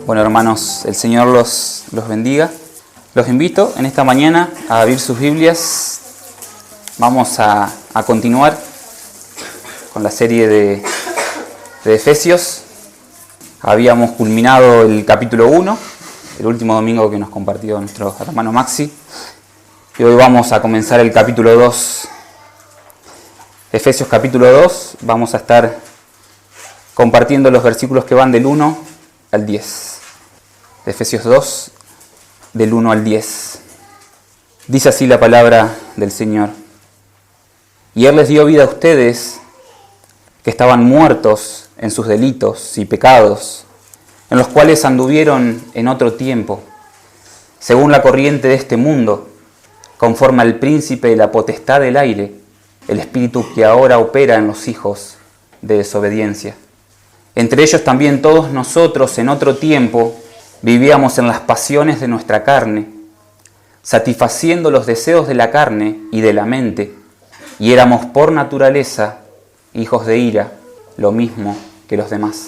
Bueno, hermanos, el Señor los bendiga. Los invito en esta mañana a abrir sus Biblias. Vamos a continuar con la serie de Efesios. Habíamos culminado el capítulo 1, el último domingo que nos compartió nuestro hermano Maxi. Y hoy vamos a comenzar el capítulo 2. Efesios capítulo 2, vamos a estar compartiendo los versículos que van del 1 al 10. Efesios 2, del 1 al 10. Dice así la palabra del Señor. Y Él les dio vida a ustedes que estaban muertos en sus delitos y pecados, en los cuales anduvieron en otro tiempo, según la corriente de este mundo, conforme al príncipe de la potestad del aire, el espíritu que ahora opera en los hijos de desobediencia. Entre ellos también todos nosotros en otro tiempo vivíamos en las pasiones de nuestra carne, satisfaciendo los deseos de la carne y de la mente, y éramos por naturaleza hijos de ira, lo mismo que los demás.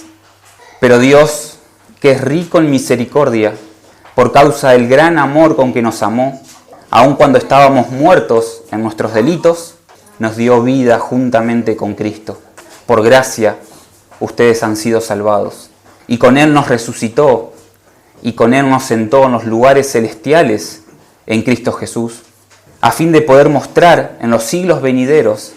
Pero Dios, que es rico en misericordia, por causa del gran amor con que nos amó, aun cuando estábamos muertos en nuestros delitos, nos dio vida juntamente con Cristo. Por gracia, ustedes han sido salvados. Y con Él nos resucitó, y con Él nos sentó en los lugares celestiales en Cristo Jesús, a fin de poder mostrar en los siglos venideros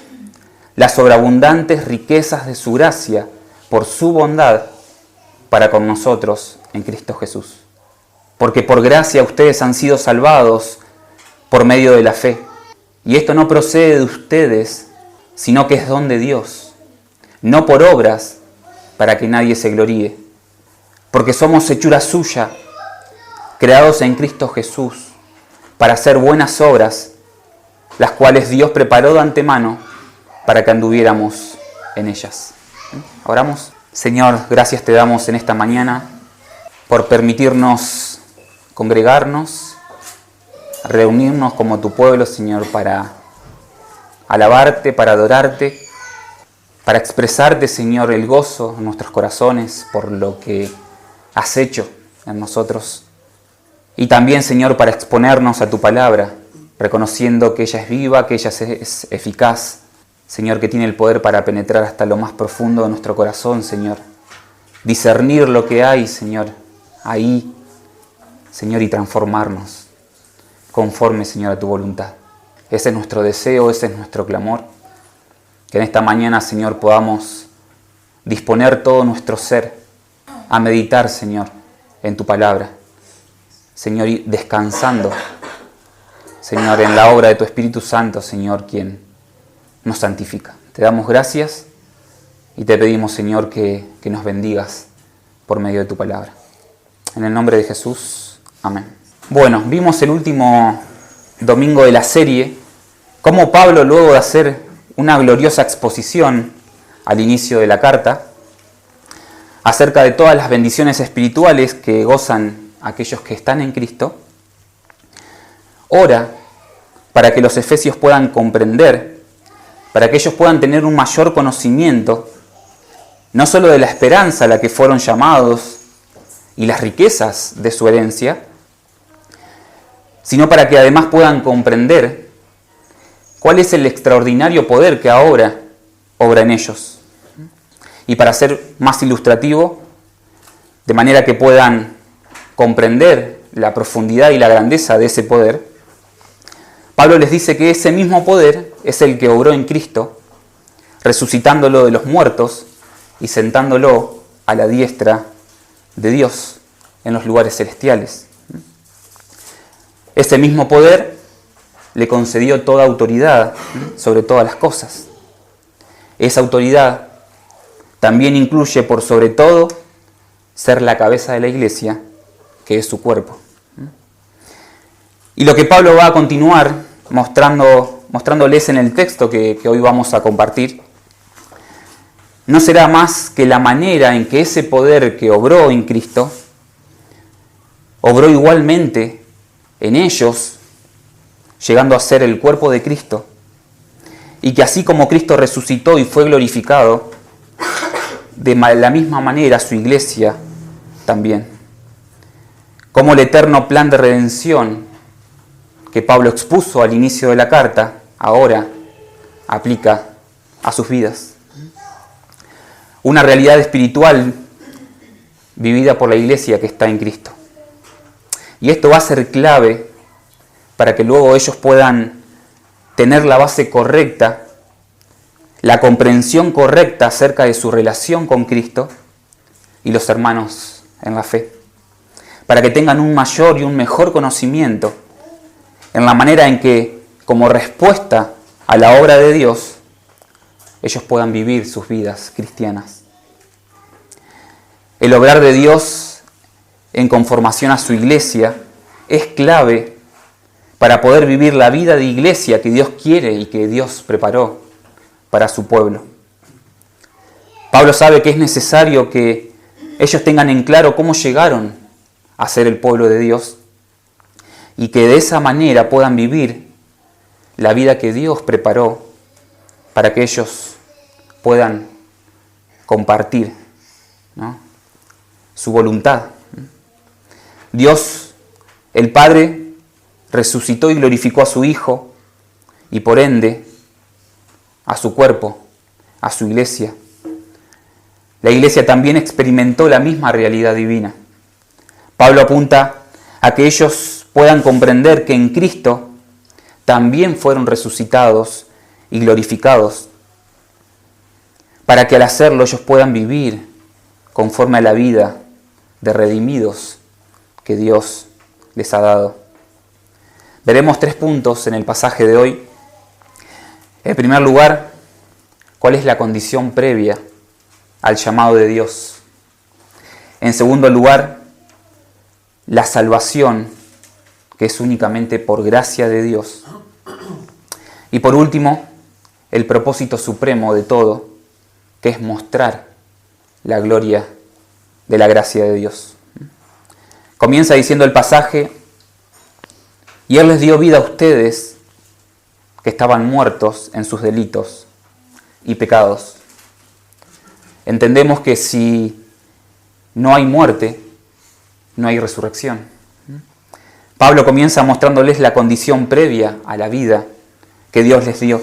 las sobreabundantes riquezas de su gracia por su bondad para con nosotros en Cristo Jesús. Porque por gracia ustedes han sido salvados por medio de la fe. Y esto no procede de ustedes, sino que es don de Dios, no por obras para que nadie se gloríe. Porque somos hechura suya, creados en Cristo Jesús, para hacer buenas obras, las cuales Dios preparó de antemano para que anduviéramos en ellas. Oramos. Señor, gracias te damos en esta mañana por permitirnos congregarnos, reunirnos como tu pueblo, Señor, para alabarte, para adorarte, para expresarte, Señor, el gozo en nuestros corazones por lo que has hecho en nosotros. Y también, Señor, para exponernos a tu palabra, reconociendo que ella es viva, que ella es eficaz, Señor, que tiene el poder para penetrar hasta lo más profundo de nuestro corazón, Señor. Discernir lo que hay, Señor, ahí, Señor, y transformarnos conforme, Señor, a tu voluntad. Ese es nuestro deseo, ese es nuestro clamor. Que en esta mañana, Señor, podamos disponer todo nuestro ser a meditar, Señor, en tu palabra. Señor, y descansando, Señor, en la obra de tu Espíritu Santo, Señor, quien nos santifica. Te damos gracias y te pedimos, Señor, que nos bendigas por medio de tu palabra. En el nombre de Jesús, amén. Bueno, vimos el último domingo de la serie cómo Pablo, luego de hacer una gloriosa exposición al inicio de la carta acerca de todas las bendiciones espirituales que gozan aquellos que están en Cristo, ora para que los efesios puedan comprender, para que ellos puedan tener un mayor conocimiento, no solo de la esperanza a la que fueron llamados y las riquezas de su herencia, sino para que además puedan comprender cuál es el extraordinario poder que ahora obra en ellos. Y para ser más ilustrativo, de manera que puedan comprender la profundidad y la grandeza de ese poder, Pablo les dice que ese mismo poder es el que obró en Cristo, resucitándolo de los muertos y sentándolo a la diestra de Dios en los lugares celestiales. Ese mismo poder le concedió toda autoridad sobre todas las cosas. Esa autoridad también incluye, por sobre todo, ser la cabeza de la iglesia, que es su cuerpo. Y lo que Pablo va a continuar mostrándoles en el texto que hoy vamos a compartir, no será más que la manera en que ese poder que obró en Cristo, obró igualmente en ellos, llegando a ser el cuerpo de Cristo, y que así como Cristo resucitó y fue glorificado, de la misma manera su iglesia también. cómo el eterno plan de redención que Pablo expuso al inicio de la carta, ahora aplica a sus vidas. Una realidad espiritual vivida por la iglesia que está en Cristo. Y esto va a ser clave para que luego ellos puedan tener la base correcta, la comprensión correcta acerca de su relación con Cristo y los hermanos en la fe. Para que tengan un mayor y un mejor conocimiento en la manera en que, como respuesta a la obra de Dios, ellos puedan vivir sus vidas cristianas. El obrar de Dios en conformación a su iglesia es clave para poder vivir la vida de iglesia que Dios quiere y que Dios preparó para su pueblo. Pablo sabe que es necesario que ellos tengan en claro cómo llegaron a ser el pueblo de Dios y que de esa manera puedan vivir la vida que Dios preparó para que ellos puedan compartir, ¿no?, su voluntad. Dios, el Padre, resucitó y glorificó a su Hijo y por ende a su cuerpo, a su iglesia. La iglesia también experimentó la misma realidad divina. Pablo apunta a que ellos puedan comprender que en Cristo también fueron resucitados y glorificados, para que al hacerlo ellos puedan vivir conforme a la vida de redimidos que Dios les ha dado. Veremos 3 puntos en el pasaje de hoy. En primer lugar, ¿cuál es la condición previa al llamado de Dios? En segundo lugar, la salvación, que es únicamente por gracia de Dios. Y por último, el propósito supremo de todo, que es mostrar la gloria de la gracia de Dios. Comienza diciendo el pasaje: y Él les dio vida a ustedes que estaban muertos en sus delitos y pecados. Entendemos que si no hay muerte, no hay resurrección. Pablo comienza mostrándoles la condición previa a la vida que Dios les dio.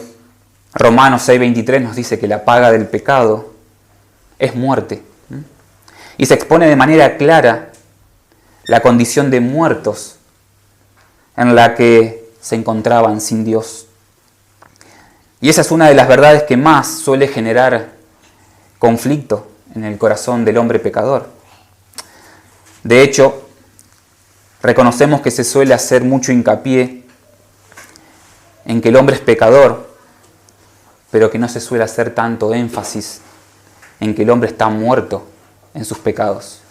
Romanos 6:23 nos dice que la paga del pecado es muerte. Y se expone de manera clara la condición de muertos en la que se encontraban sin Dios. Y esa es una de las verdades que más suele generar conflicto en el corazón del hombre pecador. De hecho, reconocemos que se suele hacer mucho hincapié en que el hombre es pecador, pero que no se suele hacer tanto énfasis en que el hombre está muerto en sus pecados.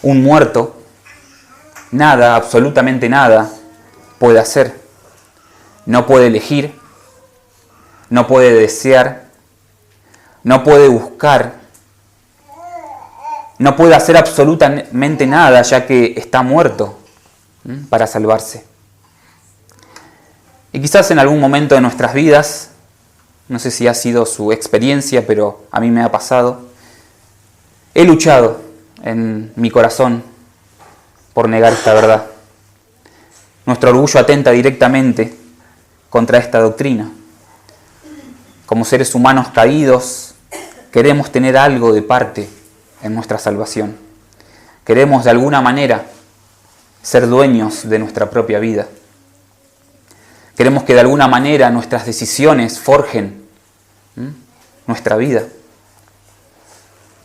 Un muerto, nada, absolutamente nada, puede hacer. No puede elegir, no puede desear, no puede buscar, no puede hacer absolutamente nada, ya que está muerto para salvarse. Y quizás en algún momento de nuestras vidas, no sé si ha sido su experiencia, pero a mí me ha pasado, he luchado en mi corazón por negar esta verdad. Nuestro orgullo atenta directamente contra esta doctrina. Como seres humanos caídos, queremos tener algo de parte en nuestra salvación. Queremos de alguna manera ser dueños de nuestra propia vida. Queremos que de alguna manera nuestras decisiones forjen nuestra vida.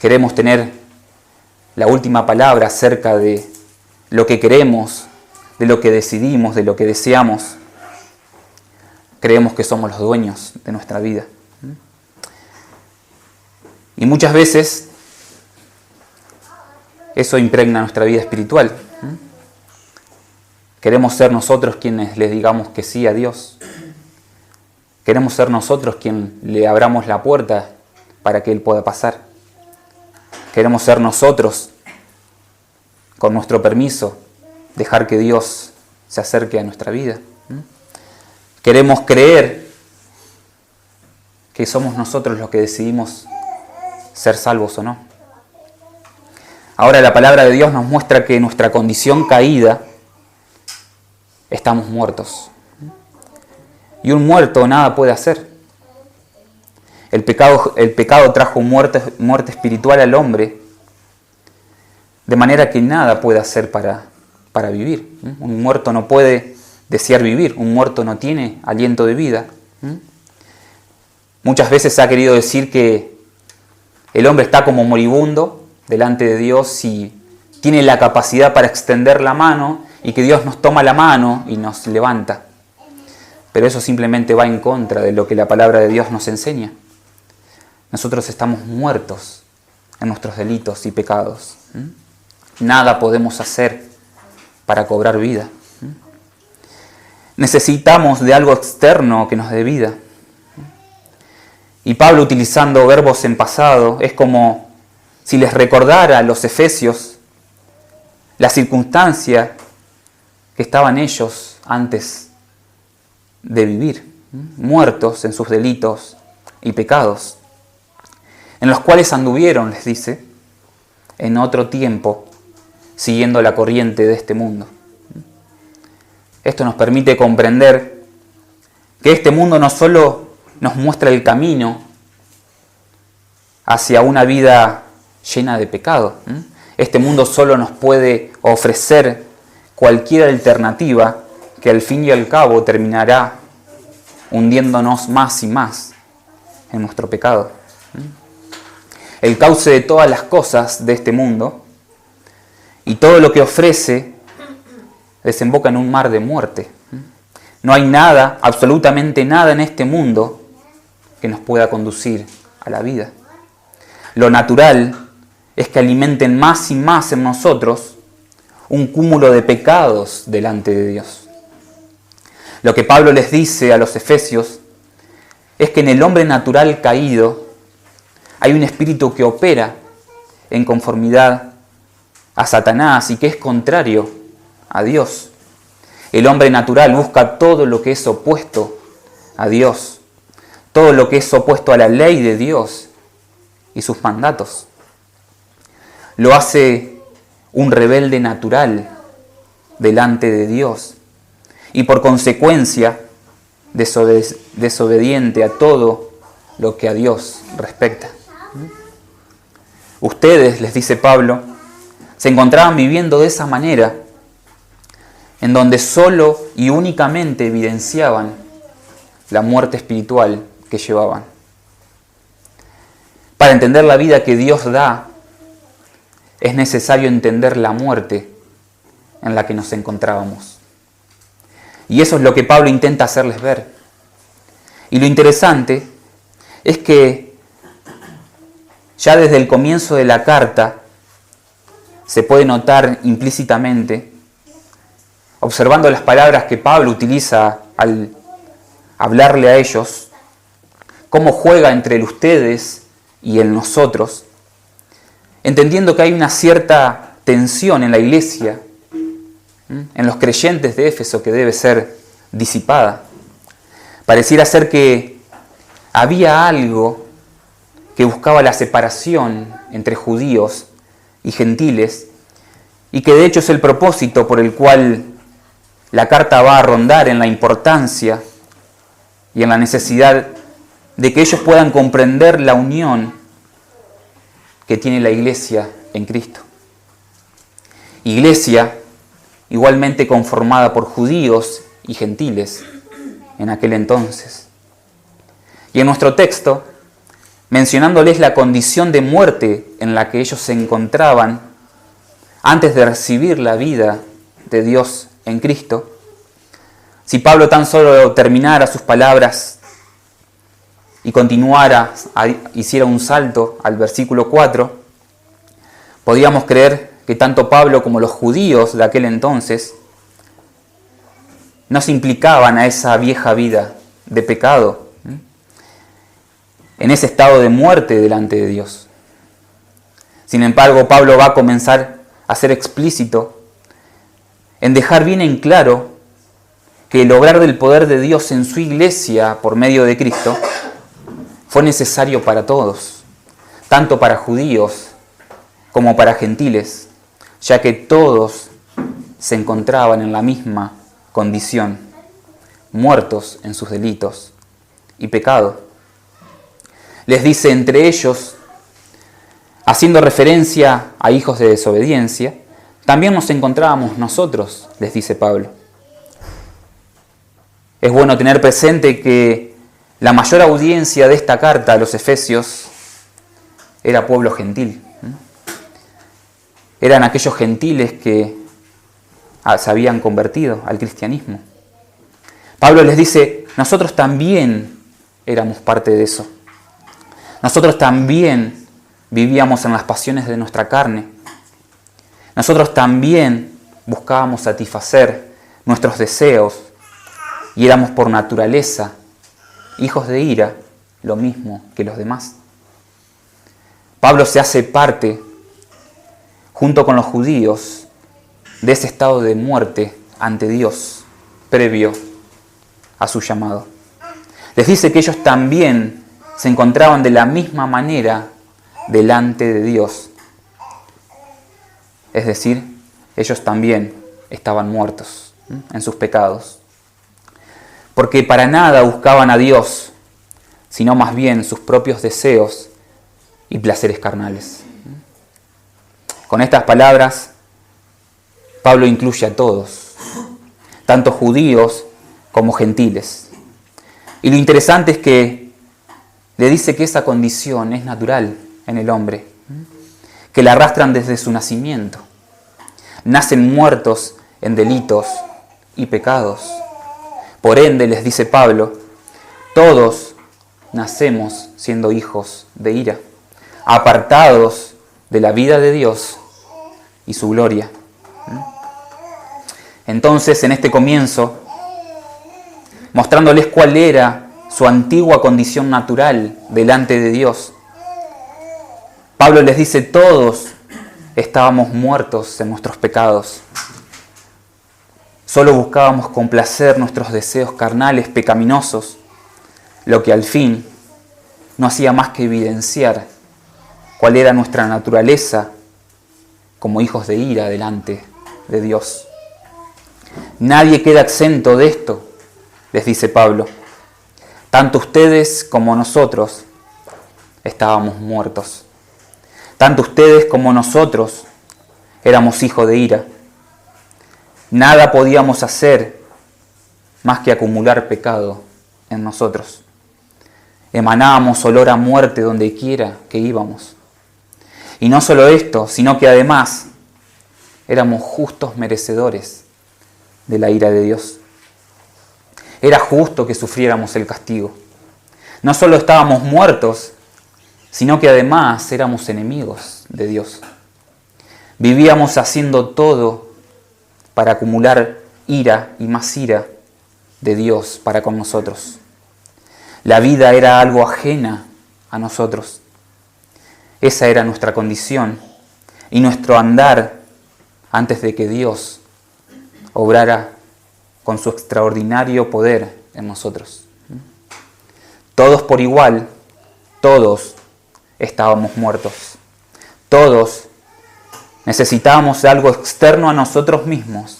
Queremos tener la última palabra acerca de lo que queremos, de lo que decidimos, de lo que deseamos. Creemos que somos los dueños de nuestra vida. Y muchas veces eso impregna nuestra vida espiritual. Queremos ser nosotros quienes les digamos que sí a Dios. Queremos ser nosotros quienes le abramos la puerta para que Él pueda pasar. Queremos ser nosotros, con nuestro permiso, dejar que Dios se acerque a nuestra vida. Queremos creer que somos nosotros los que decidimos ser salvos o no. Ahora la palabra de Dios nos muestra que en nuestra condición caída estamos muertos. Y un muerto nada puede hacer. El pecado trajo muerte espiritual al hombre, de manera que nada puede hacer para vivir. Un muerto no puede desear vivir, un muerto no tiene aliento de vida. Muchas veces se ha querido decir que el hombre está como moribundo delante de Dios y tiene la capacidad para extender la mano y que Dios nos toma la mano y nos levanta. Pero eso simplemente va en contra de lo que la palabra de Dios nos enseña. Nosotros estamos muertos en nuestros delitos y pecados. Nada podemos hacer para cobrar vida. Necesitamos de algo externo que nos dé vida. Y Pablo, utilizando verbos en pasado, es como si les recordara a los efesios la circunstancia que estaban ellos antes de vivir, muertos en sus delitos y pecados, en los cuales anduvieron, les dice, en otro tiempo, siguiendo la corriente de este mundo. Esto nos permite comprender que este mundo no solo nos muestra el camino hacia una vida llena de pecado. Este mundo solo nos puede ofrecer cualquier alternativa que al fin y al cabo terminará hundiéndonos más y más en nuestro pecado. El cauce de todas las cosas de este mundo y todo lo que ofrece desemboca en un mar de muerte. No hay nada, absolutamente nada en este mundo que nos pueda conducir a la vida. Lo natural es que alimenten más y más en nosotros un cúmulo de pecados delante de Dios. Lo que Pablo les dice a los efesios es que en el hombre natural caído hay un espíritu que opera en conformidad a Satanás y que es contrario a Dios. El hombre natural busca todo lo que es opuesto a Dios, todo lo que es opuesto a la ley de Dios y sus mandatos. Lo hace un rebelde natural delante de Dios y por consecuencia desobediente a todo lo que a Dios respecta. Ustedes, les dice Pablo, se encontraban viviendo de esa manera, en donde solo y únicamente evidenciaban la muerte espiritual que llevaban. Para entender la vida que Dios da, es necesario entender la muerte en la que nos encontrábamos. Y eso es lo que Pablo intenta hacerles ver. Y lo interesante es que ya desde el comienzo de la carta se puede notar implícitamente, observando las palabras que Pablo utiliza al hablarle a ellos, cómo juega entre el ustedes y el nosotros, entendiendo que hay una cierta tensión en la iglesia, en los creyentes de Éfeso, que debe ser disipada. Pareciera ser que había algo que buscaba la separación entre judíos y gentiles, y que de hecho es el propósito por el cual la carta va a rondar en la importancia y en la necesidad de que ellos puedan comprender la unión que tiene la iglesia en Cristo. Iglesia igualmente conformada por judíos y gentiles en aquel entonces. Y en nuestro texto, mencionándoles la condición de muerte en la que ellos se encontraban antes de recibir la vida de Dios en Cristo, si Pablo tan solo terminara sus palabras y continuara, hiciera un salto al versículo 4, podríamos creer que tanto Pablo como los judíos de aquel entonces no se implicaban a esa vieja vida de pecado, en ese estado de muerte delante de Dios. Sin embargo, Pablo va a comenzar a ser explícito en dejar bien en claro que el obrar del poder de Dios en su iglesia por medio de Cristo fue necesario para todos, tanto para judíos como para gentiles, ya que todos se encontraban en la misma condición, muertos en sus delitos y pecado. Les dice entre ellos, haciendo referencia a hijos de desobediencia, también nos encontrábamos nosotros, les dice Pablo. Es bueno tener presente que la mayor audiencia de esta carta a los Efesios era pueblo gentil. Eran aquellos gentiles que se habían convertido al cristianismo. Pablo les dice, nosotros también éramos parte de eso. Nosotros también vivíamos en las pasiones de nuestra carne. Nosotros también buscábamos satisfacer nuestros deseos y éramos por naturaleza hijos de ira, lo mismo que los demás. Pablo se hace parte, junto con los judíos, de ese estado de muerte ante Dios, previo a su llamado. Les dice que ellos también se encontraban de la misma manera delante de Dios. Es decir, ellos también estaban muertos en sus pecados. Porque para nada buscaban a Dios, sino más bien sus propios deseos y placeres carnales. Con estas palabras, Pablo incluye a todos, tanto judíos como gentiles. Y lo interesante es que le dice que esa condición es natural en el hombre, que la arrastran desde su nacimiento. Nacen muertos en delitos y pecados. Por ende, les dice Pablo, todos nacemos siendo hijos de ira, apartados de la vida de Dios y su gloria. Entonces, en este comienzo, mostrándoles cuál era su antigua condición natural delante de Dios, Pablo les dice, todos estábamos muertos en nuestros pecados. Solo buscábamos complacer nuestros deseos carnales pecaminosos, lo que al fin no hacía más que evidenciar cuál era nuestra naturaleza como hijos de ira delante de Dios. Nadie queda exento de esto, les dice Pablo. Tanto ustedes como nosotros estábamos muertos. Tanto ustedes como nosotros éramos hijos de ira. Nada podíamos hacer más que acumular pecado en nosotros. Emanábamos olor a muerte donde quiera que íbamos. Y no solo esto, sino que además éramos justos merecedores de la ira de Dios. Era justo que sufriéramos el castigo. No solo estábamos muertos, sino que además éramos enemigos de Dios. Vivíamos haciendo todo para acumular ira y más ira de Dios para con nosotros. La vida era algo ajena a nosotros. Esa era nuestra condición y nuestro andar antes de que Dios obrara con su extraordinario poder en nosotros. Todos por igual, todos estábamos muertos. Todos necesitábamos de algo externo a nosotros mismos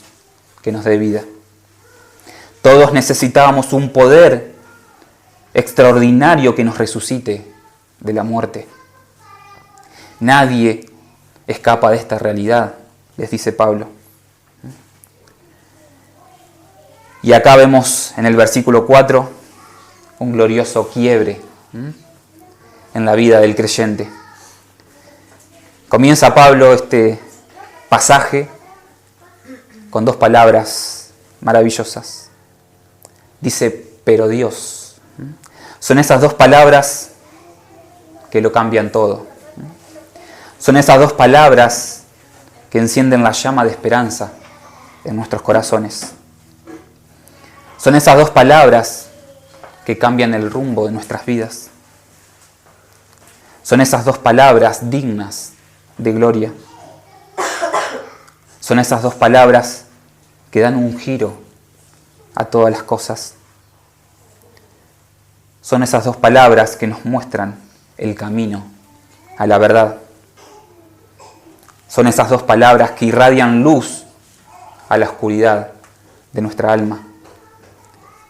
que nos dé vida. Todos necesitábamos un poder extraordinario que nos resucite de la muerte. Nadie escapa de esta realidad, les dice Pablo. Y acá vemos en el versículo 4 un glorioso quiebre en la vida del creyente. Comienza Pablo este pasaje con dos palabras maravillosas. Dice, pero Dios. Son esas dos palabras que lo cambian todo. Son esas dos palabras que encienden la llama de esperanza en nuestros corazones. Son esas dos palabras que cambian el rumbo de nuestras vidas. Son esas dos palabras dignas de gloria. Son esas dos palabras que dan un giro a todas las cosas. Son esas dos palabras que nos muestran el camino a la verdad. Son esas dos palabras que irradian luz a la oscuridad de nuestra alma.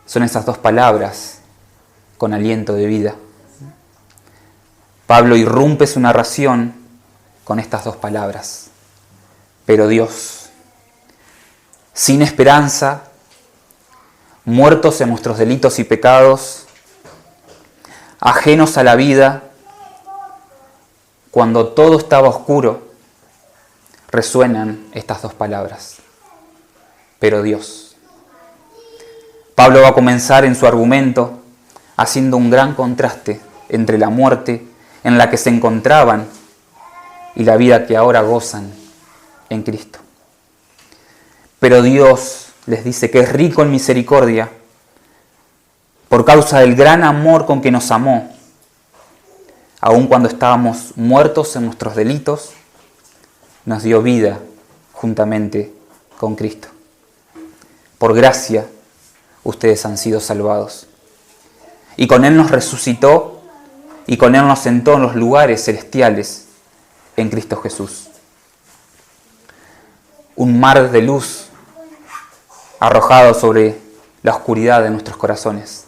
Son esas dos palabras con aliento de vida. Pablo irrumpe su narración con estas dos palabras. Pero Dios, sin esperanza, muertos en nuestros delitos y pecados, ajenos a la vida, cuando todo estaba oscuro, resuenan estas dos palabras. Pero Dios. Pablo va a comenzar en su argumento haciendo un gran contraste entre la muerte en la que se encontraban y la vida que ahora gozan en Cristo. Pero Dios les dice que es rico en misericordia por causa del gran amor con que nos amó, aun cuando estábamos muertos en nuestros delitos, nos dio vida juntamente con Cristo. Por gracia, ustedes han sido salvados. Y con Él nos resucitó y con Él nos sentó en los lugares celestiales en Cristo Jesús. Un mar de luz arrojado sobre la oscuridad de nuestros corazones.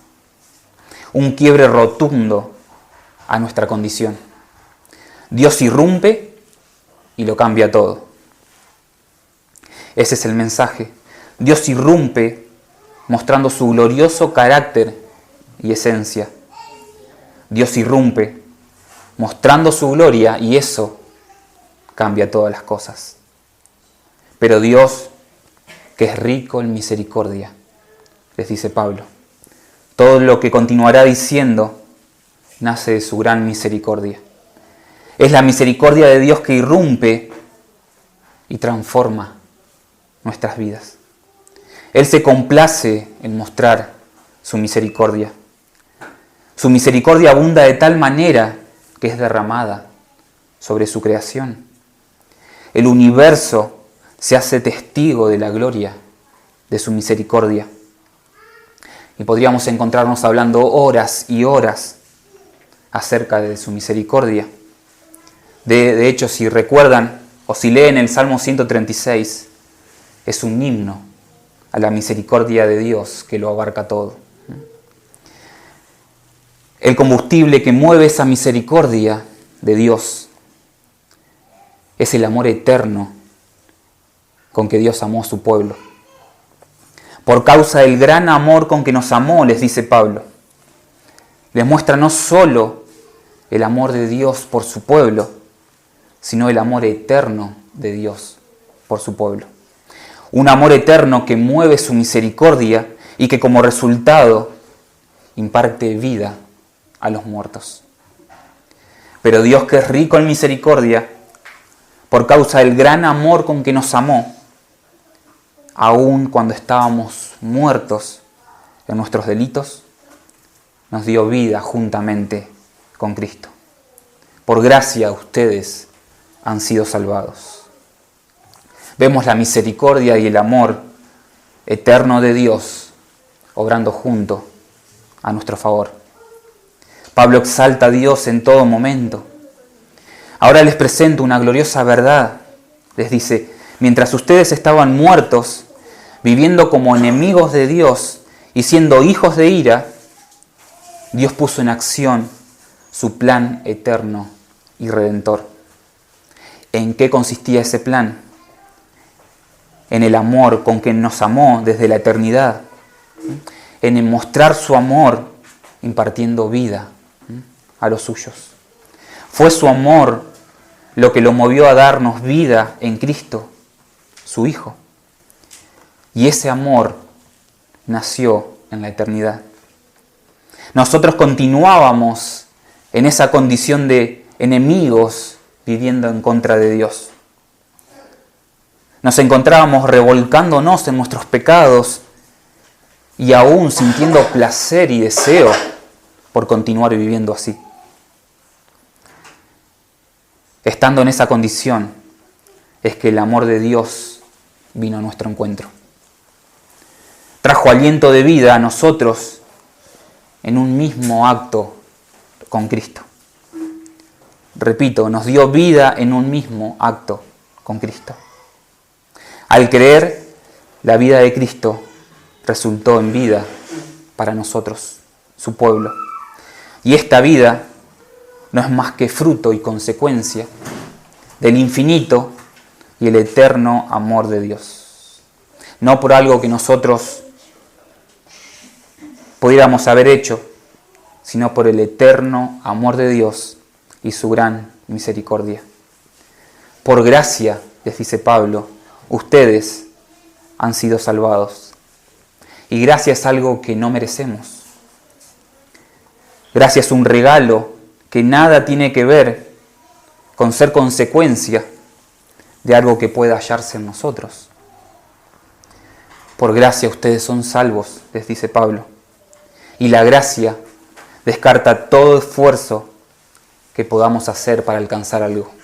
Un quiebre rotundo a nuestra condición. Dios irrumpe y lo cambia todo. Ese es el mensaje. Dios irrumpe mostrando su glorioso carácter y esencia. Dios irrumpe mostrando su gloria y eso cambia todas las cosas. Pero Dios, que es rico en misericordia, les dice Pablo, todo lo que continuará diciendo nace de su gran misericordia. Es la misericordia de Dios que irrumpe y transforma nuestras vidas. Él se complace en mostrar su misericordia. Su misericordia abunda de tal manera que es derramada sobre su creación. El universo se hace testigo de la gloria de su misericordia. Y podríamos encontrarnos hablando horas y horas acerca de su misericordia. De hecho, si recuerdan o si leen el Salmo 136, es un himno a la misericordia de Dios que lo abarca todo. El combustible que mueve esa misericordia de Dios es el amor eterno con que Dios amó a su pueblo. Por causa del gran amor con que nos amó, les dice Pablo, les muestra no solo el amor de Dios por su pueblo, sino el amor eterno de Dios por su pueblo. Un amor eterno que mueve su misericordia y que como resultado imparte vida a los muertos. Pero Dios, que es rico en misericordia, por causa del gran amor con que nos amó, aun cuando estábamos muertos en nuestros delitos, nos dio vida juntamente con Cristo. Por gracia ustedes han sido salvados. Vemos la misericordia y el amor eterno de Dios obrando junto a nuestro favor. Pablo exalta a Dios en todo momento. Ahora les presento una gloriosa verdad. Les dice, mientras ustedes estaban muertos, viviendo como enemigos de Dios y siendo hijos de ira, Dios puso en acción su plan eterno y redentor. ¿En qué consistía ese plan? En el amor con que nos amó desde la eternidad, en mostrar su amor impartiendo vida a los suyos. Fue su amor lo que lo movió a darnos vida en Cristo, su Hijo. Y ese amor nació en la eternidad. Nosotros continuábamos en esa condición de enemigos viviendo en contra de Dios. Nos encontrábamos revolcándonos en nuestros pecados y aún sintiendo placer y deseo por continuar viviendo así. Estando en esa condición es que el amor de Dios vino a nuestro encuentro. Trajo aliento de vida a nosotros en un mismo acto con Cristo. Repito, nos dio vida en un mismo acto con Cristo. Al creer, la vida de Cristo resultó en vida para nosotros, su pueblo. Y esta vida no es más que fruto y consecuencia del infinito y el eterno amor de Dios. No por algo que nosotros pudiéramos haber hecho, sino por el eterno amor de Dios y su gran misericordia. Por gracia, les dice Pablo, ustedes han sido salvados. Y gracia es algo que no merecemos. Gracia es un regalo que nada tiene que ver con ser consecuencia de algo que pueda hallarse en nosotros. Por gracia ustedes son salvos, les dice Pablo. Y la gracia descarta todo esfuerzo que podamos hacer para alcanzar algo.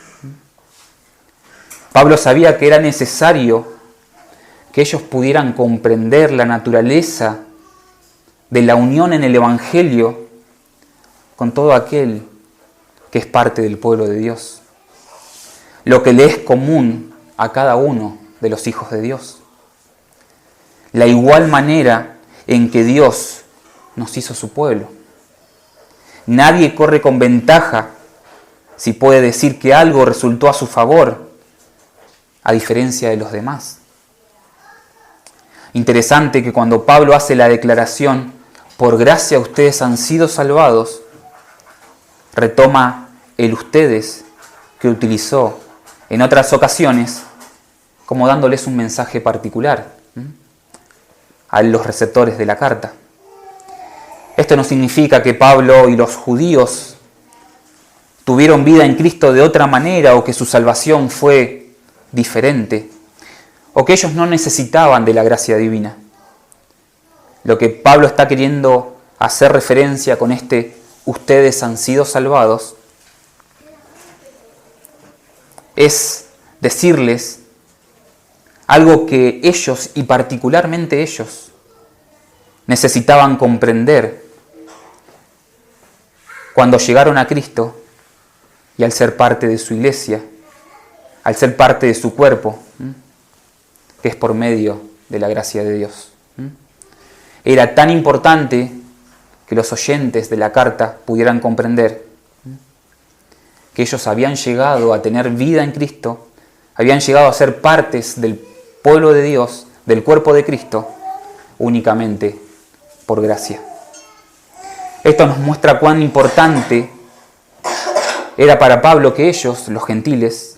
Pablo sabía que era necesario que ellos pudieran comprender la naturaleza de la unión en el Evangelio con todo aquel que es parte del pueblo de Dios. Lo que le es común a cada uno de los hijos de Dios. La igual manera en que Dios nos hizo su pueblo. Nadie corre con ventaja si puede decir que algo resultó a su favor, a diferencia de los demás. Interesante que cuando Pablo hace la declaración, por gracia ustedes han sido salvados, retoma el ustedes que utilizó en otras ocasiones como dándoles un mensaje particular a los receptores de la carta. Esto no significa que Pablo y los judíos tuvieron vida en Cristo de otra manera o que su salvación fue diferente o que ellos no necesitaban de la gracia divina. Lo que Pablo está queriendo hacer referencia con ustedes han sido salvados es decirles algo que ellos, y particularmente ellos, necesitaban comprender cuando llegaron a Cristo y al ser parte de su iglesia, al ser parte de su cuerpo, que es por medio de la gracia de Dios. Era tan importante que los oyentes de la carta pudieran comprender que ellos habían llegado a tener vida en Cristo, habían llegado a ser partes del pueblo de Dios, del cuerpo de Cristo, únicamente por gracia. Esto nos muestra cuán importante era para Pablo que ellos, los gentiles,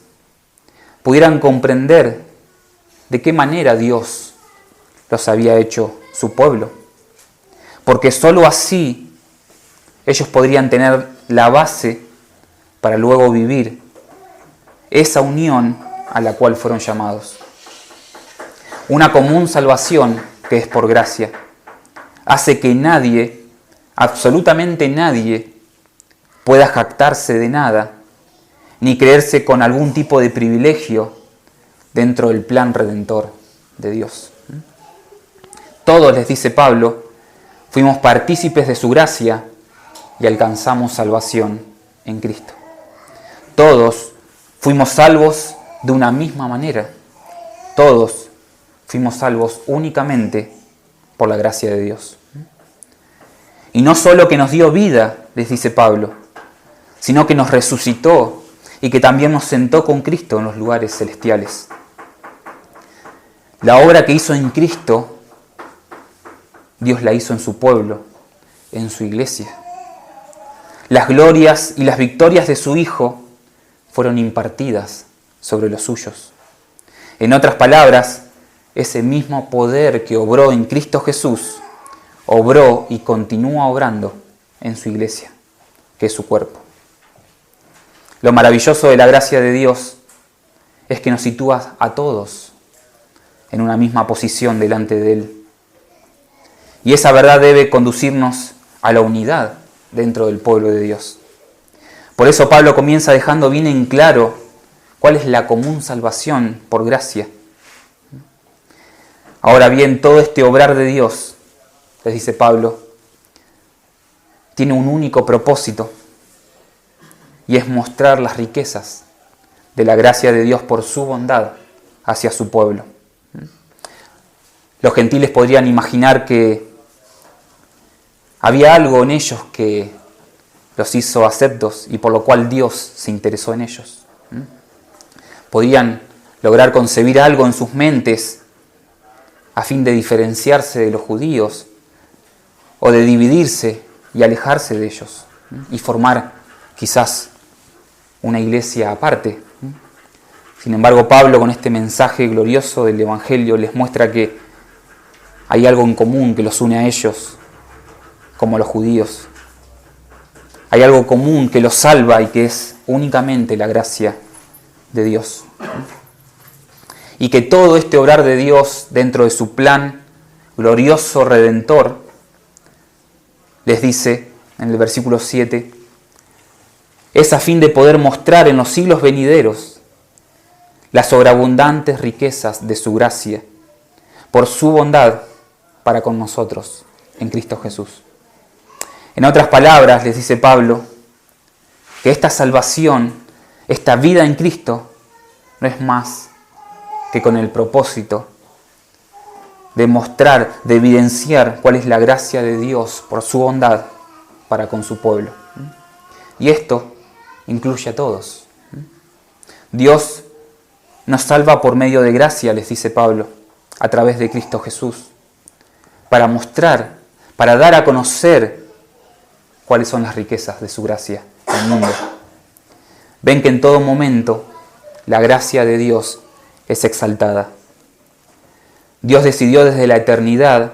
pudieran comprender de qué manera Dios los había hecho su pueblo. Porque sólo así ellos podrían tener la base para luego vivir esa unión a la cual fueron llamados. Una común salvación que es por gracia hace que nadie, absolutamente nadie, pueda jactarse de nada ni creerse con algún tipo de privilegio dentro del plan redentor de Dios. Todos, les dice Pablo, fuimos partícipes de su gracia y alcanzamos salvación en Cristo. Todos fuimos salvos de una misma manera. Todos fuimos salvos únicamente por la gracia de Dios. Y no solo que nos dio vida, les dice Pablo, sino que nos resucitó y que también nos sentó con Cristo en los lugares celestiales. La obra que hizo en Cristo, Dios la hizo en su pueblo, en su iglesia. Las glorias y las victorias de su Hijo fueron impartidas sobre los suyos. En otras palabras, ese mismo poder que obró en Cristo Jesús, obró y continúa obrando en su iglesia, que es su cuerpo. Lo maravilloso de la gracia de Dios es que nos sitúa a todos en una misma posición delante de Él. Y esa verdad debe conducirnos a la unidad dentro del pueblo de Dios. Por eso Pablo comienza dejando bien en claro cuál es la común salvación por gracia. Ahora bien, todo este obrar de Dios, les dice Pablo, tiene un único propósito, y es mostrar las riquezas de la gracia de Dios por su bondad hacia su pueblo. Los gentiles podrían imaginar que había algo en ellos que los hizo aceptos y por lo cual Dios se interesó en ellos. Podían lograr concebir algo en sus mentes a fin de diferenciarse de los judíos o de dividirse y alejarse de ellos y formar quizás una iglesia aparte. Sin embargo, Pablo, con este mensaje glorioso del Evangelio, les muestra que hay algo en común que los une a ellos, como los judíos. Hay algo común que los salva y que es únicamente la gracia de Dios. Y que todo este obrar de Dios dentro de su plan glorioso redentor, les dice en el versículo 7, es a fin de poder mostrar en los siglos venideros las sobreabundantes riquezas de su gracia, por su bondad para con nosotros en Cristo Jesús. En otras palabras, les dice Pablo, que esta salvación, esta vida en Cristo, no es más que con el propósito de mostrar, de evidenciar cuál es la gracia de Dios por su bondad para con su pueblo. Y esto incluye a todos. Dios nos salva por medio de gracia, les dice Pablo, a través de Cristo Jesús, para mostrar, para dar a conocer cuáles son las riquezas de su gracia en el mundo. Ven que en todo momento la gracia de Dios es exaltada. Dios decidió desde la eternidad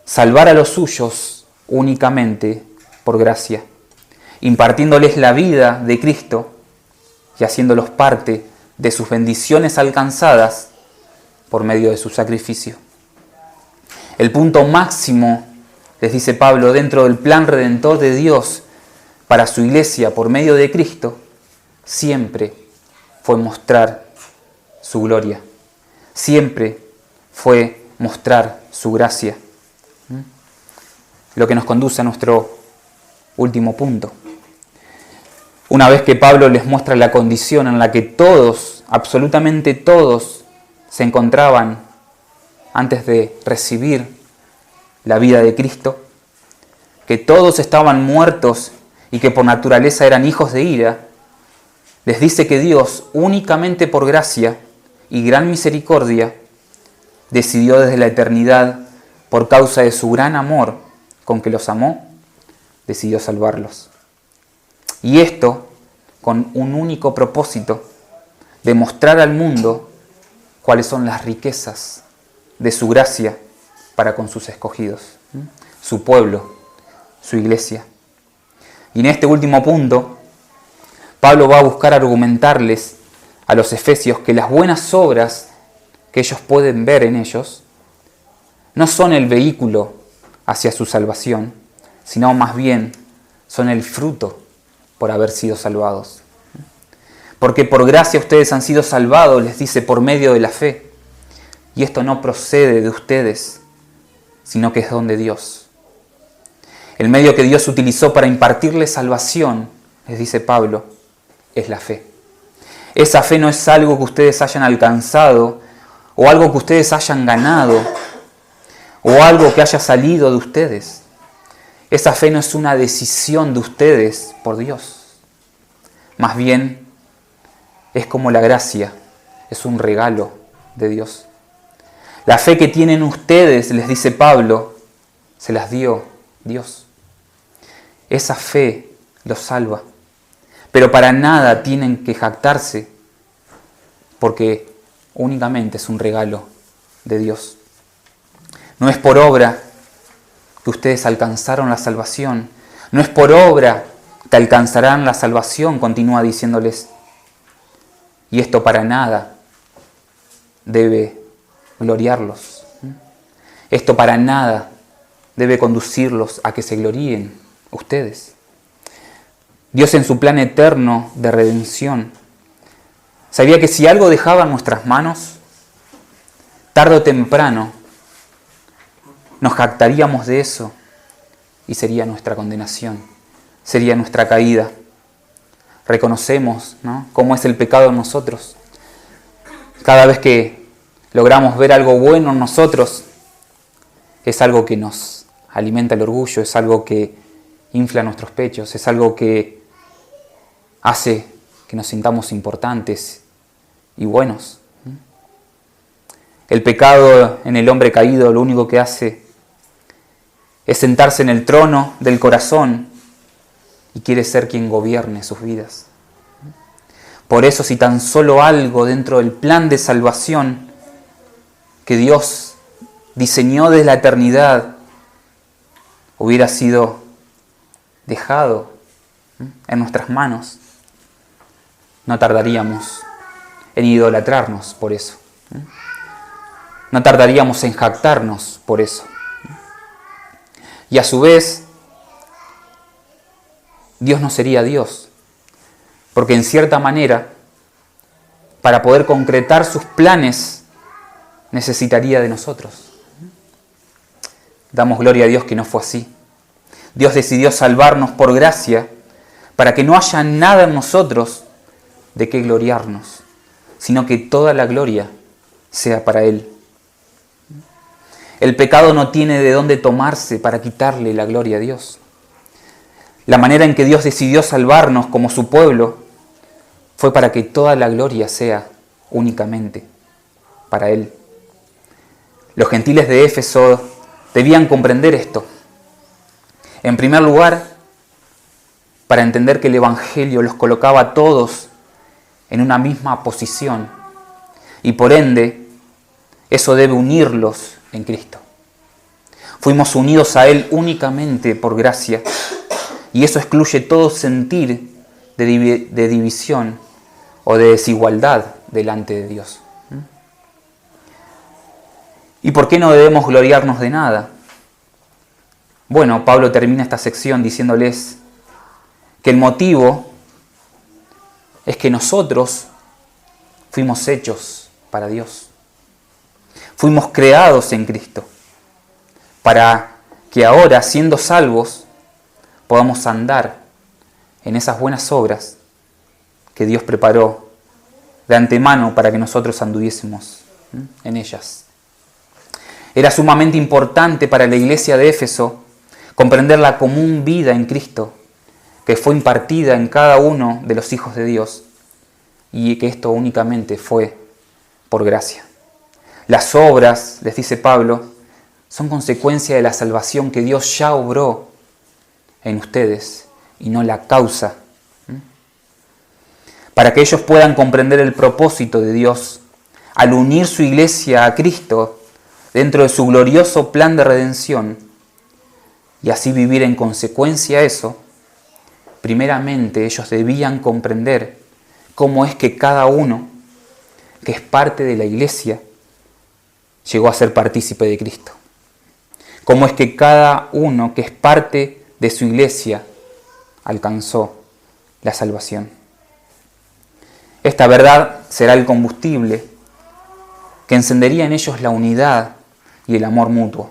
salvar a los suyos únicamente por gracia, impartiéndoles la vida de Cristo y haciéndolos parte de sus bendiciones alcanzadas por medio de su sacrificio. El punto máximo, les dice Pablo, dentro del plan redentor de Dios para su iglesia por medio de Cristo, siempre fue mostrar su gloria. Siempre fue mostrar su gracia. Lo que nos conduce a nuestro último punto. Una vez que Pablo les muestra la condición en la que todos, absolutamente todos, se encontraban antes de recibir la vida de Cristo, que todos estaban muertos y que por naturaleza eran hijos de ira, les dice que Dios, únicamente por gracia y gran misericordia, decidió desde la eternidad, por causa de su gran amor con que los amó, decidió salvarlos. Y esto con un único propósito, de mostrar al mundo cuáles son las riquezas de su gracia para con sus escogidos, su pueblo, su iglesia. Y en este último punto, Pablo va a buscar argumentarles a los efesios que las buenas obras que ellos pueden ver en ellos no son el vehículo hacia su salvación, sino más bien son el fruto por haber sido salvados. Porque por gracia ustedes han sido salvados, les dice, por medio de la fe. Y esto no procede de ustedes, sino que es don de Dios. El medio que Dios utilizó para impartirles salvación, les dice Pablo, es la fe. Esa fe no es algo que ustedes hayan alcanzado, o algo que ustedes hayan ganado, o algo que haya salido de ustedes. Esa fe no es una decisión de ustedes por Dios. Más bien, es como la gracia, es un regalo de Dios. La fe que tienen ustedes, les dice Pablo, se las dio Dios. Esa fe los salva. Pero para nada tienen que jactarse, porque únicamente es un regalo de Dios. No es por obra que ustedes alcanzaron la salvación. No es por obra que alcanzarán la salvación, continúa diciéndoles. Y esto para nada debe gloriarlos. Esto para nada debe conducirlos a que se gloríen ustedes. Dios, en su plan eterno de redención, sabía que si algo dejaba en nuestras manos, tarde o temprano nos jactaríamos de eso y sería nuestra condenación, sería nuestra caída. reconocemos, ¿no?, cómo es el pecado en nosotros. Cada vez que logramos ver algo bueno en nosotros, es algo que nos alimenta el orgullo, es algo que infla nuestros pechos, es algo que hace que nos sintamos importantes y buenos. El pecado en el hombre caído lo único que hace es sentarse en el trono del corazón y quiere ser quien gobierne sus vidas. Por eso, si tan solo algo dentro del plan de salvación que Dios diseñó desde la eternidad hubiera sido dejado en nuestras manos, no tardaríamos en idolatrarnos por eso. No tardaríamos en jactarnos por eso. Y a su vez, Dios no sería Dios, porque en cierta manera, para poder concretar sus planes, necesitaría de nosotros. Damos gloria a Dios que no fue así. Dios decidió salvarnos por gracia, para que no haya nada en nosotros de qué gloriarnos, sino que toda la gloria sea para Él. El pecado no tiene de dónde tomarse para quitarle la gloria a Dios. La manera en que Dios decidió salvarnos como su pueblo fue para que toda la gloria sea únicamente para Él. Los gentiles de Éfeso debían comprender esto. En primer lugar, para entender que el Evangelio los colocaba a todos en una misma posición y por ende eso debe unirlos en Cristo. Fuimos unidos a Él únicamente por gracia y eso excluye todo sentir de división o de desigualdad delante de Dios. ¿Y por qué no debemos gloriarnos de nada? Bueno, Pablo termina esta sección diciéndoles que el motivo es que nosotros fuimos hechos para Dios. Fuimos creados en Cristo para que ahora, siendo salvos, podamos andar en esas buenas obras que Dios preparó de antemano para que nosotros anduviésemos en ellas. Era sumamente importante para la iglesia de Éfeso comprender la común vida en Cristo que fue impartida en cada uno de los hijos de Dios y que esto únicamente fue por gracia. Las obras, les dice Pablo, son consecuencia de la salvación que Dios ya obró en ustedes y no la causa. Para que ellos puedan comprender el propósito de Dios al unir su iglesia a Cristo dentro de su glorioso plan de redención y así vivir en consecuencia a eso, primeramente ellos debían comprender cómo es que cada uno que es parte de la iglesia llegó a ser partícipe de Cristo. Cómo es que cada uno que es parte de su iglesia alcanzó la salvación. Esta verdad será el combustible que encendería en ellos la unidad y el amor mutuo,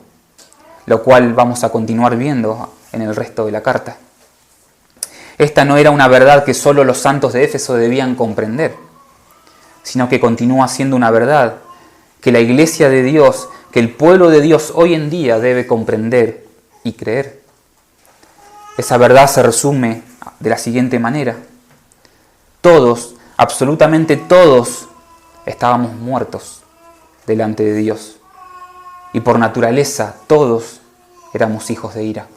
lo cual vamos a continuar viendo en el resto de la carta. Esta no era una verdad que solo los santos de Éfeso debían comprender, sino que continúa siendo una verdad que la iglesia de Dios, que el pueblo de Dios hoy en día debe comprender y creer. Esa verdad se resume de la siguiente manera. Todos, absolutamente todos, estábamos muertos delante de Dios. Y por naturaleza, todos éramos hijos de ira.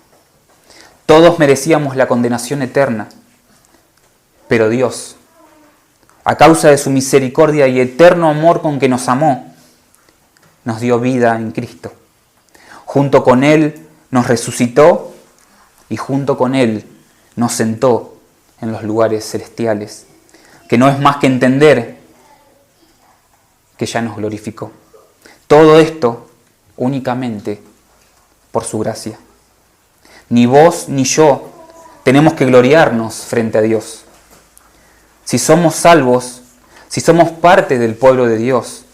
Todos merecíamos la condenación eterna. Pero Dios, a causa de su misericordia y eterno amor con que nos amó, nos dio vida en Cristo. Junto con Él nos resucitó y junto con Él nos sentó en los lugares celestiales, que no es más que entender que ya nos glorificó. Todo esto únicamente por su gracia. Ni vos ni yo tenemos que gloriarnos frente a Dios. Si somos salvos, si somos parte del pueblo de Dios,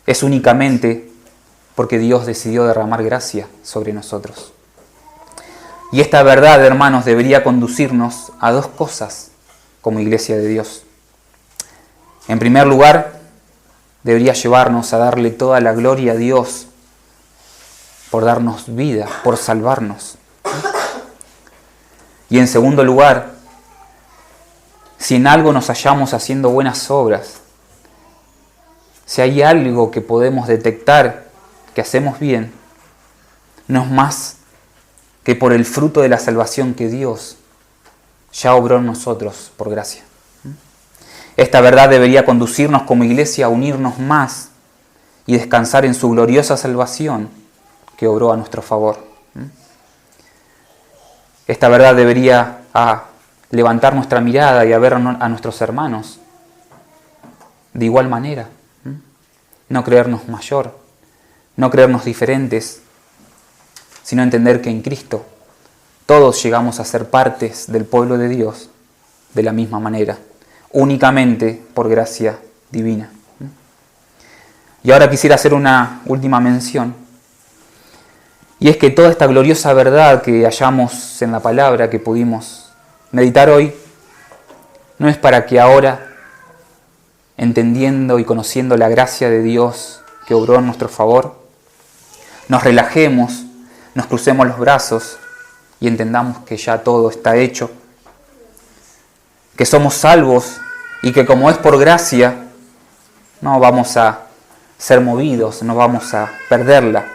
es únicamente porque Dios decidió derramar gracia sobre nosotros. Y esta verdad, hermanos, debería conducirnos a dos cosas como iglesia de Dios. En primer lugar, debería llevarnos a darle toda la gloria a Dios por darnos vida, por salvarnos. Y en segundo lugar, si en algo nos hallamos haciendo buenas obras, si hay algo que podemos detectar que hacemos bien, no es más que por el fruto de la salvación que Dios ya obró en nosotros por gracia. Esta verdad debería conducirnos como iglesia a unirnos más y descansar en su gloriosa salvación que obró a nuestro favor. Esta verdad debería levantar nuestra mirada y a ver a nuestros hermanos de igual manera. No creernos mayor, no creernos diferentes, sino entender que en Cristo todos llegamos a ser partes del pueblo de Dios de la misma manera, únicamente por gracia divina. Y ahora quisiera hacer una última mención, y es que toda esta gloriosa verdad que hallamos en la palabra que pudimos meditar hoy, no es para que ahora, entendiendo y conociendo la gracia de Dios que obró en nuestro favor, nos relajemos, nos crucemos los brazos y entendamos que ya todo está hecho, que somos salvos y que como es por gracia, no vamos a ser movidos, no vamos a perderla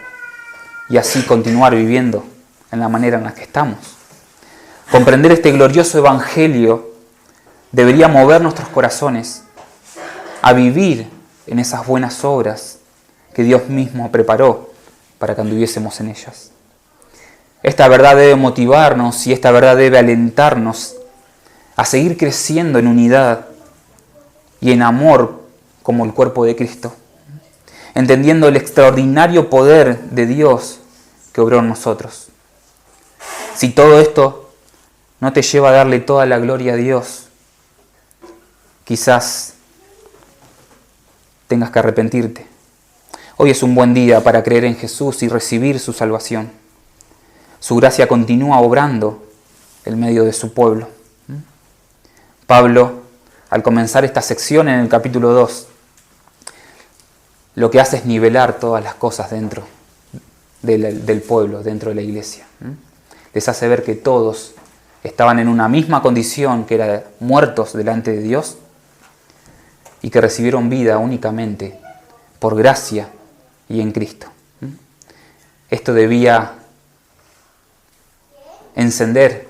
y así continuar viviendo en la manera en la que estamos. Comprender este glorioso evangelio debería mover nuestros corazones a vivir en esas buenas obras que Dios mismo preparó para que anduviésemos en ellas. Esta verdad debe motivarnos y esta verdad debe alentarnos a seguir creciendo en unidad y en amor como el cuerpo de Cristo, entendiendo el extraordinario poder de Dios que obró en nosotros. Si todo esto no te lleva a darle toda la gloria a Dios, quizás tengas que arrepentirte. Hoy es un buen día para creer en Jesús y recibir su salvación. Su gracia continúa obrando en medio de su pueblo. Pablo, al comenzar esta sección en el capítulo 2, lo que hace es nivelar todas las cosas dentro del pueblo, dentro de la iglesia. Les hace ver que todos estaban en una misma condición, que era muertos delante de Dios, y que recibieron vida únicamente por gracia y en Cristo. Esto debía encender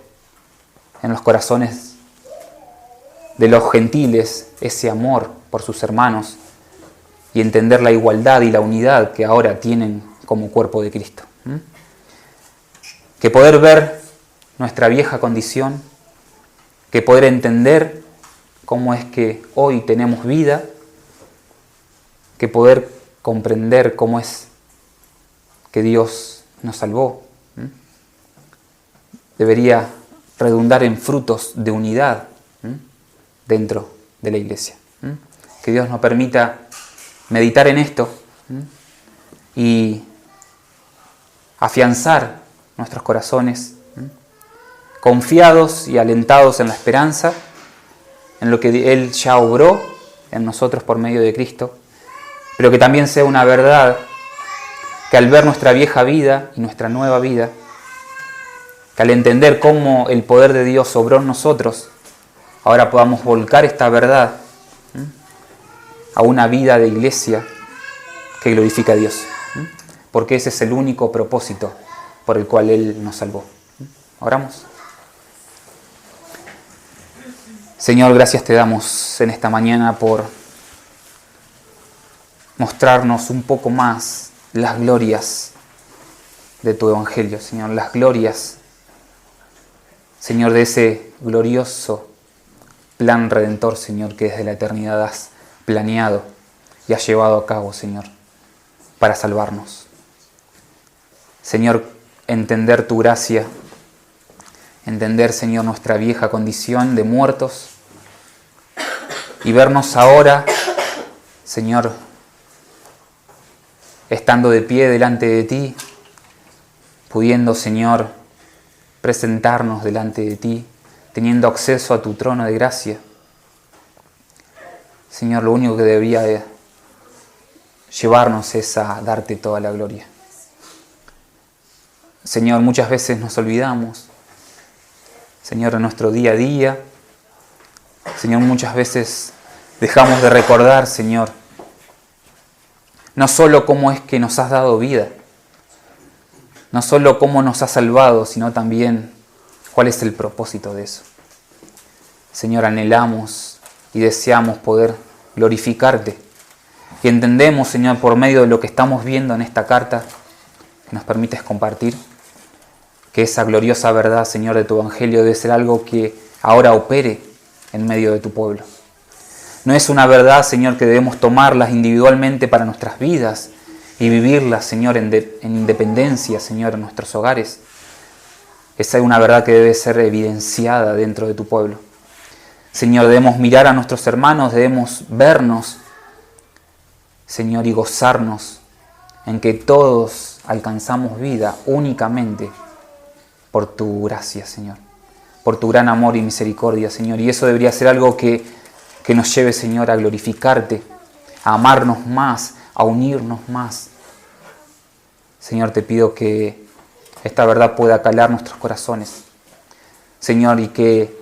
en los corazones de los gentiles ese amor por sus hermanos y entender la igualdad y la unidad que ahora tienen como cuerpo de Cristo. Que poder ver nuestra vieja condición, que poder entender cómo es que hoy tenemos vida, que poder comprender cómo es que Dios nos salvó, debería redundar en frutos de unidad dentro de la iglesia. Que Dios nos permita meditar en esto y afianzar nuestros corazones, confiados y alentados en la esperanza, en lo que Él ya obró en nosotros por medio de Cristo, pero que también sea una verdad que al ver nuestra vieja vida y nuestra nueva vida, que al entender cómo el poder de Dios obró en nosotros, ahora podamos volcar esta verdad a una vida de iglesia que glorifica a Dios, porque ese es el único propósito por el cual Él nos salvó. Oramos. Señor, gracias te damos en esta mañana por mostrarnos un poco más las glorias de tu Evangelio, Señor, las glorias, Señor, de ese glorioso plan redentor, Señor, que desde la eternidad has planeado y has llevado a cabo, Señor, para salvarnos. Señor, entender tu gracia, entender, Señor, nuestra vieja condición de muertos y vernos ahora, Señor, estando de pie delante de ti, pudiendo, Señor, presentarnos delante de ti, teniendo acceso a tu trono de gracia, Señor, lo único que debería llevarnos es a darte toda la gloria. Señor, muchas veces nos olvidamos, Señor, en nuestro día a día. Señor, muchas veces dejamos de recordar, Señor, no solo cómo es que nos has dado vida, no solo cómo nos has salvado, sino también cuál es el propósito de eso. Señor, anhelamos y deseamos poder glorificarte. Y entendemos, Señor, por medio de lo que estamos viendo en esta carta, que nos permites compartir, que esa gloriosa verdad, Señor, de tu Evangelio debe ser algo que ahora opere en medio de tu pueblo. No es una verdad, Señor, que debemos tomarlas individualmente para nuestras vidas y vivirlas, Señor, en independencia, Señor, en nuestros hogares. Esa es una verdad que debe ser evidenciada dentro de tu pueblo. Señor, debemos mirar a nuestros hermanos, debemos vernos, Señor, y gozarnos en que todos alcanzamos vida únicamente por tu gracia, Señor, por tu gran amor y misericordia, Señor. Y eso debería ser algo que nos lleve, Señor, a glorificarte, a amarnos más, a unirnos más. Señor, te pido que esta verdad pueda calar nuestros corazones, Señor, y que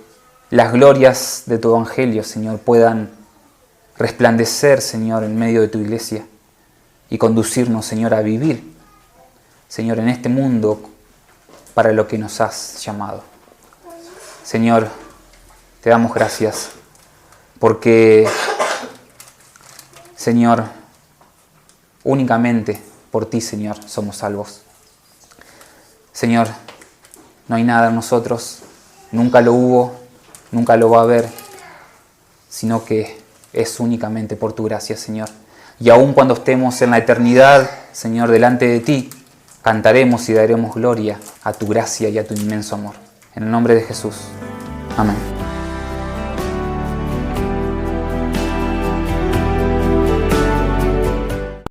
las glorias de tu Evangelio, Señor, puedan resplandecer, Señor, en medio de tu iglesia y conducirnos, Señor, a vivir, Señor, en este mundo para lo que nos has llamado. Señor, te damos gracias porque, Señor, únicamente por ti, Señor, somos salvos. Señor, no hay nada en nosotros, nunca lo hubo, nunca lo va a haber, sino que es únicamente por tu gracia, Señor. Y aun cuando estemos en la eternidad, Señor, delante de ti, cantaremos y daremos gloria a tu gracia y a tu inmenso amor. En el nombre de Jesús. Amén.